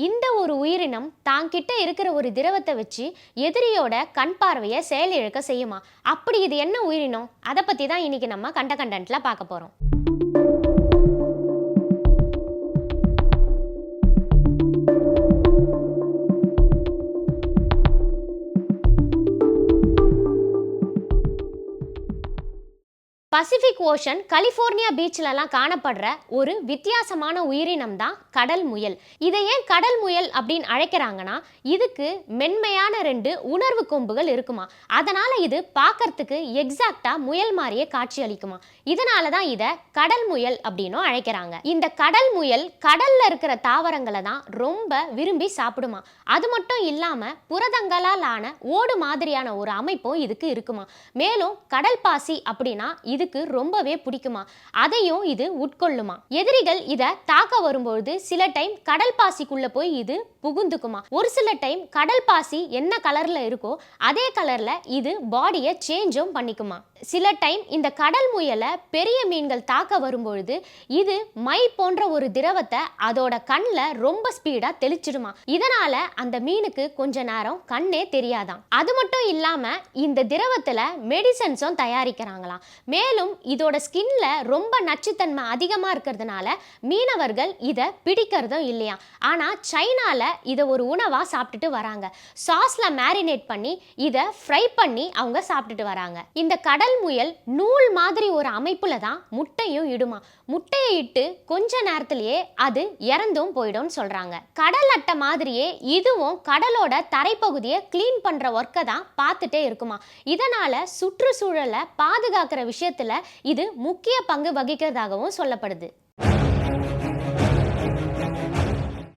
இந்த ஒரு உயிரினம் தாங்கிட்ட இருக்கிற ஒரு திரவத்தை வச்சு எதிரியோட கண் பார்வையை செயலிழக்க செய்யுமா? அப்படி இது என்ன உயிரினம்? அதை பத்தி தான் இன்னைக்கு நம்ம கண்டென்ட்ல பார்க்க போறோம். பசிபிக் ஓஷன் கலிஃபோர்னியா பீச்லலாம் காணப்படுற ஒரு வித்தியாசமான உயிரினம் தான் கடல் முயல். இதை ஏன் கடல் முயல் அப்படின்னு அழைக்கிறாங்கன்னா, இதுக்கு மென்மையான 2 உணர்வு கொம்புகள் இருக்குமா. அதனால இது பார்க்கறதுக்கு எக்ஸாக்டா முயல் மாதிரியே காட்சி அளிக்குமா. இதனால தான் இதை கடல் முயல் அப்படின்னும் அழைக்கிறாங்க. இந்த கடல் முயல் கடல்ல இருக்கிற தாவரங்களை தான் ரொம்ப விரும்பி சாப்பிடுமா. அது மட்டும் இல்லாம புரதங்களால் ஆன ஓடு மாதிரியான ஒரு அமைப்பும் இதுக்கு இருக்குமா. மேலும் கடல் பாசி அப்படின்னா இதுக்கு ரொம்பவே பிடிக்குமா. அதையும் இது உட்கொள்ளுமா. எதிரிகள் இதை தாக்க வரும்பொழுது சில டைம் கடல் பாசிக்குள்ள போய் இது புகுந்துக்குமா. ஒரு சில டைம் கடல் பாசி என்ன கலர்ல இருக்கோ அதே கலர்ல இது பாடியை சேஞ்சும் பண்ணிக்குமா. சில டைம் இந்த கடல் முயலை பெரிய மீன்கள் தாக்க வரும்பொழுது இது மை போன்ற ஒரு திரவத்தை அதோட கண்ணில் ரொம்ப ஸ்பீடா தெளிச்சிடுமா. இதனால அந்த மீனுக்கு கொஞ்ச நேரம் கண்ணே தெரியாதாம். அது மட்டும் இல்லாம இந்த திரவத்துல மெடிசன்ஸும் தயாரிக்கிறாங்களாம். மேலும் இதோட ஸ்கின்ல ரொம்ப நச்சுத்தன்மை அதிகமா இருக்கிறதுனால மீனவர்கள் இதை பிடிக்கிறதும் இல்லையா. ஆனா சைனால இதை ஒரு உணவா சாப்பிட்டுட்டு வராங்க. சாஸ்ல மேரினேட் பண்ணி இதை ஃப்ரை பண்ணி அவங்க சாப்பிட்டுட்டு வராங்க. இந்த கடல் முயல் நூல் மாதிரி ஒரு அமைப்புல தான் முட்டையும் இடுமா. முட்டையை இட்டு கொஞ்ச நேரத்திலேயே அது இறந்தும் போயிடும் சொல்றாங்க. கடல் அட்டை மாதிரியே இதுவும் கடலோட தரைப்பகுதியை கிளீன் பண்ற ஒர்க்கை தான் பார்த்துட்டே இருக்குமா. இதனால சுற்றுச்சூழலை பாதுகாக்கிற விஷயத்துல இது முக்கிய பங்கு வகிக்கிறதாகவும் சொல்லப்படுது.